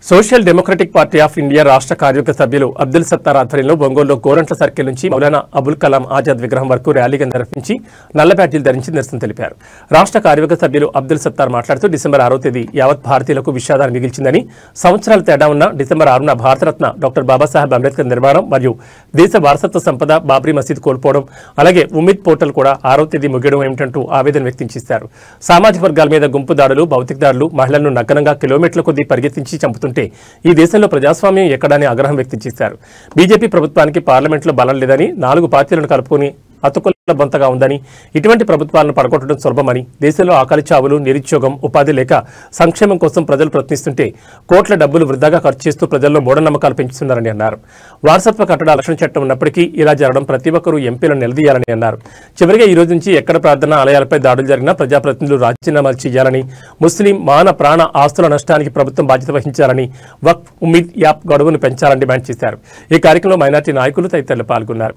Social democratic party of India రాష్ట్ర కార్యవర్గ సభ్యులు అబ్దుల్ సత్తార్ ఆధ్వర్యంలో ఒంగోలులో గోరంట్ల సర్కిల్ నుంచి మౌలానా అబుల్ కలాం ఆజాద్ విగ్రహం వరకు ర్యాలీగా నిర్వహించి నల్ల బ్యాడ్జీలు ధరించి నిరసన తెలిపారు. రాష్ట్ర కార్యవర్గ సభ్యులు అబ్దుల్ సత్తార్ మాట్లాడుతూ డిసెంబర్ 6వ తేదీ యావత్ భారతీయులకు విషాదాన్ని మిగిల్చిందని, సంవత్సరాల తేడా ఉన్న డిసెంబర్ 6న భారతరత్న డాక్టర్ బాబాసాహెబ్ అంబేద్కర్ నిర్మాణం మరియు దేశ వారసత్వ సంపద బాబ్రీ మసీద్ కోల్పోవడం, అలాగే ఉమ్మీద్ పోర్టల్ కూడా 6వ తేదీ ముగియడం ఏమిటంటూ ఆవేదన వ్యక్తం చేశారు. సామాజిక వర్గాల మీద గుంపు దాడులు, భౌతిక దాడులు, మహిళలను నగ్నంగా కిలోమీటర్ల కొద్దీ పరిగెత్తించి చంపుతుంటే ఈ దేశంలో ప్రజాస్వామ్యం ఎక్కడని ఆగ్రహం వ్యక్తం చేశారు. బీజేపీ ప్రభుత్వానికి పార్లమెంట్లో బలం లేదని, 4 పార్టీలను కలుపుకొని అతుకుల బొంతగా ఉందని, ఇటువంటి ప్రభుత్వాలను పడగొట్టడం సులభమని, దేశంలో ఆకలి చావులు, నిరుద్యోగం, ఉపాధి లేక సంక్షేమం కోసం ప్రజలు ప్రయత్నిస్తుంటే కోట్ల డబ్బులు వృధాగా ఖర్చు చేస్తూ ప్రజల్లో మూఢనమ్మకాలు పెంచుతున్నారని అన్నారు. వారసత్వ కట్టడాల రక్షణ చట్టం ఉన్నప్పటికీ ఇలా జరగడం ప్రతి ఒక్కరూ ఎంపీలను నిలదీయాలని అన్నారు. చివరిగా ఈ రోజు నుంచి ఎక్కడ ప్రార్థన ఆలయాలపై దాడులు జరిగినా ప్రజాప్రతినిధులు రాజీనామాలు చేయాలని, ముస్లిం మాన ప్రాణ ఆస్తుల నష్టానికి ప్రభుత్వం బాధ్యత వహించాలని, వక్ఫ్ ఉమ్మీద్ యాప్ గడువును పెంచాలని డిమాండ్ చేశారు. ఈ కార్యక్రమంలో మైనార్టీ నాయకులు తదితరులు పాల్గొన్నారు.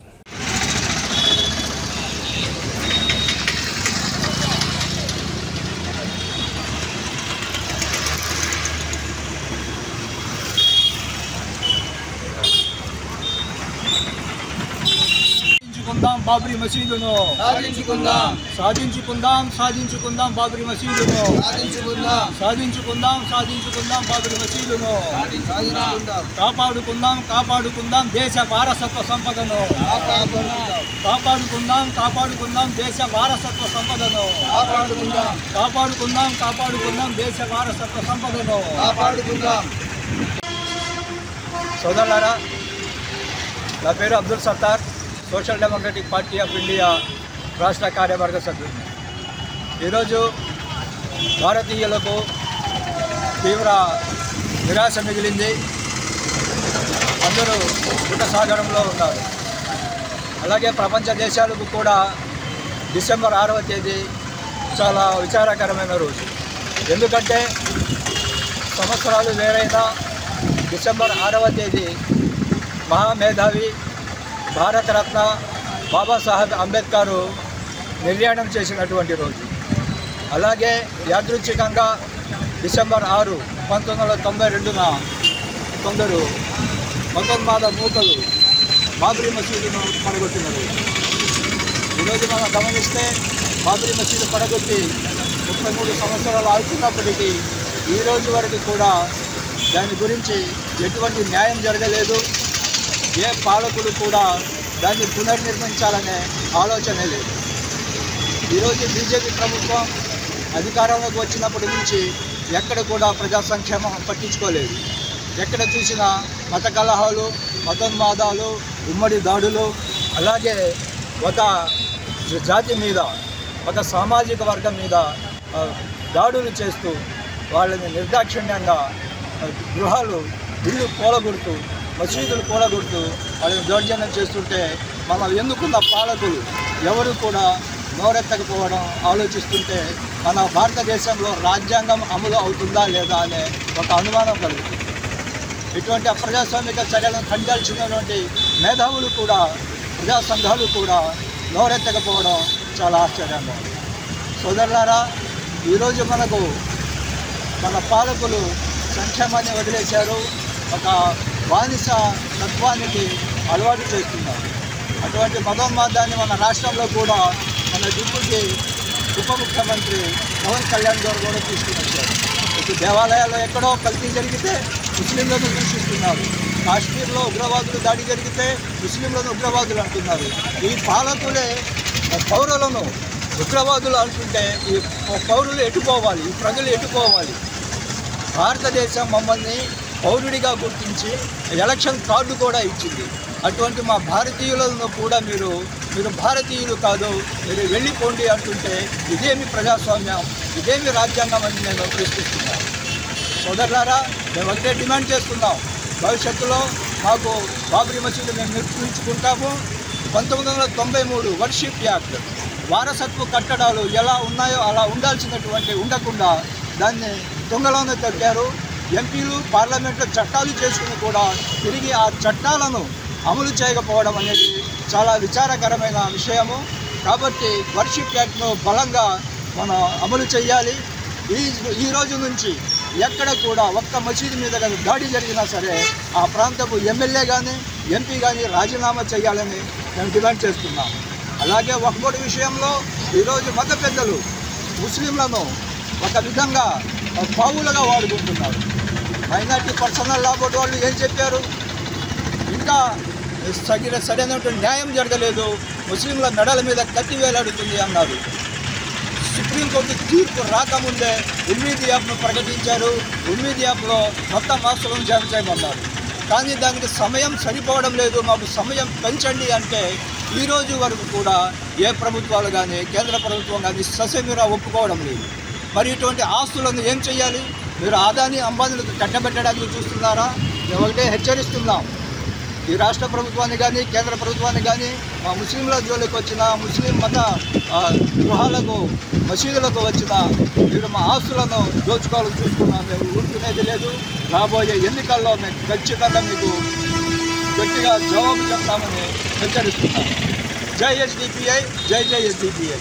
బాబ్రీ మసీదును సాధించుకుందాం బాబ్రీ మసీదును సాధించుకుందాం బాబ్రీ మసీదును కాపాడుకుందాం దేశ వారసత్వ సంపదను కాపాడుకుందాం దేశ వారసత్వ సంపదను కాపాడుకుందాం దేశ వారసత్వ సంపదను సోదరులారా, నా పేరు Abdul Sattar, social democratic party of India రాష్ట్ర కార్యవర్గ సభ్యులు. ఈరోజు భారతీయులకు తీవ్ర నిరాశ మిగిలింది. అందరూ సాగరంలో ఉన్నారు. అలాగే ప్రపంచ దేశాలకు కూడా డిసెంబర్ 6వ తేదీ చాలా విచారకరమైన రోజు. ఎందుకంటే సంవత్సరాలు వేరైనా డిసెంబర్ 6వ తేదీ మహామేధావి భారతరత్న బాబాసాహెబ్ అంబేద్కర్ నిర్యాణం చేసినటువంటి రోజు. అలాగే యాదృచ్ఛికంగా డిసెంబర్ 6, 1992న కొందరు మతోన్మాద మూకలు బాబ్రీ మసీదును పడగొట్టిన రోజు. ఈరోజు మనం గమనిస్తే బాబ్రీ మసీదు పడగొట్టి 33 సంవత్సరాలు అవుతున్నప్పటికీ ఈ రోజు వరకు కూడా దాని గురించి ఎటువంటి న్యాయం జరగలేదు. ఏ పాలకులు కూడా దాన్ని పునర్నిర్మించాలనే ఆలోచనే లేదు. ఈరోజు బీజేపీ ప్రభుత్వం అధికారంలోకి వచ్చినప్పటి నుంచి ఎక్కడ కూడా ప్రజా సంక్షేమం పట్టించుకోలేదు. ఎక్కడ చూసినా మత కలహాలు, మతోన్మాదాలు, ఉమ్మడి దాడులు, అలాగే ఒక జాతి మీద, ఒక సామాజిక వర్గం మీద దాడులు చేస్తూ వాళ్ళని నిర్దాక్షిణ్యంగా గృహాలు, ఇల్లు కూలగొడుతూ, మసీదులు కూలగొడుతూ వాళ్ళని దౌర్జన్యం చేస్తుంటే మనం ఎన్నుకున్న పాలకులు ఎవరు కూడా నోరెత్తకపోవడం ఆలోచిస్తుంటే మన భారతదేశంలో రాజ్యాంగం అమలు అవుతుందా లేదా అనే ఒక అనుమానం కలుగుతుంది. ఇటువంటి అప్రజాస్వామిక చర్యలను ఖండించినటువంటి మేధావులు కూడా, ప్రజా సంఘాలు కూడా నోరెత్తకపోవడం చాలా ఆశ్చర్యంగా ఉంది. సోదరులారా, ఈరోజు మనకు మన పాలకులు సంక్షేమాన్ని వదిలేశారు, ఒక బానిస తత్వానికి అలవాటు చేస్తున్నారు. అటువంటి మతోన్మాదాన్ని మన రాష్ట్రంలో కూడా మన డిప్యూటీ ఉప ముఖ్యమంత్రి పవన్ కళ్యాణ్ గారు కూడా తీసుకుని వచ్చారు. ఇప్పుడు దేవాలయాల్లో ఎక్కడో కల్తీ జరిగితే ముస్లింలను దూషిస్తున్నారు. కాశ్మీర్లో ఉగ్రవాదులు దాడి జరిగితే ముస్లింలను ఉగ్రవాదులు అంటున్నారు. ఈ పాలకులే పౌరులను ఉగ్రవాదులు అంటుంటే ఈ పౌరులు ఎటుపోవాలి, ఈ ప్రజలు ఎటుపోవాలి? భారతదేశం మమ్మల్ని పౌరుడిగా గుర్తించి ఎలక్షన్ కార్డు కూడా ఇచ్చింది. అటువంటి మా భారతీయులను కూడా మీరు భారతీయులు కాదు, మీరు వెళ్ళిపోండి అంటుంటే ఇదేమి ప్రజాస్వామ్యం, ఇదేమి రాజ్యాంగం అని నేను ప్రశ్నిస్తున్నాను. సోదరులారా, మేము ఒకటే డిమాండ్ చేస్తున్నాం, భవిష్యత్తులో మాకు బాబ్రీ మసీదు మేము నిర్మించుకుంటాము. 1993 వర్షిప్ యాక్ట్, వారసత్వ కట్టడాలు ఎలా ఉన్నాయో అలా ఉండాల్సినటువంటి ఉండకుండా దాన్ని తుంగలోనే తగ్గారు. ఎంపీలు పార్లమెంట్లో చట్టాలు చేసుకుని కూడా తిరిగి ఆ చట్టాలను అమలు చేయకపోవడం అనేది చాలా విచారకరమైన విషయము. కాబట్టి వర్షిప్ యాక్ట్ను బలంగా మనం అమలు చేయాలి. ఈ రోజు నుంచి ఎక్కడ కూడా ఒక్క మసీదు మీద కానీ దాడి జరిగినా సరే ఆ ప్రాంతపు ఎమ్మెల్యే కానీ ఎంపీ కానీ రాజీనామా చేయాలని మేము డిమాండ్ చేస్తున్నాం. అలాగే వక్ఫ్ విషయంలో ఈరోజు మత పెద్దలు ముస్లింలను ఒక విధంగా పావులుగా వాడుకుంటున్నారు. మైనార్టీ పర్సనల్ లా బోర్డు వాళ్ళు ఏం చెప్పారు? ఇంకా సరైనటువంటి న్యాయం జరగలేదు, ముస్లింల మెడల మీద కత్తి వేలాడుతుంది అన్నారు. సుప్రీంకోర్టు తీర్పు రాకముందే ఉమ్మీద్ యాప్ను ప్రకటించారు. ఉమ్మీద్ యాప్లో మొత్తం ఆస్తులను జమ చేయమన్నారు. కానీ దానికి సమయం సరిపోవడం లేదు. మాకు సమయం పెంచండి అంటే ఈరోజు వరకు కూడా ఏ ప్రభుత్వాలు కానీ కేంద్ర ప్రభుత్వం కానీ ససేమిరా ఒప్పుకోవడం లేదు. మరి ఇటువంటి ఆస్తులను ఏం చేయాలి? మీరు అదాని అంబానీలకు కట్టబెట్టడానికి చూస్తున్నారా? మేము ఒకటే హెచ్చరిస్తున్నాం, ఈ రాష్ట్ర ప్రభుత్వాన్ని కానీ కేంద్ర ప్రభుత్వాన్ని కానీ మా ముస్లింల జోలికి వచ్చిన ముస్లిం మత గృహాలకు మసీదులకు వచ్చిన మీరు మా ఆస్తులను దోచుకోవాలని చూసుకున్నాం. మేము ఊరుకునేది లేదు. రాబోయే ఎన్నికల్లో మేము ఖచ్చితంగా మీకు గట్టిగా జవాబు చెప్తామని హెచ్చరిస్తున్నాం. జై ఎస్డిపిఐ, జై జై ఎస్డిపిఐ.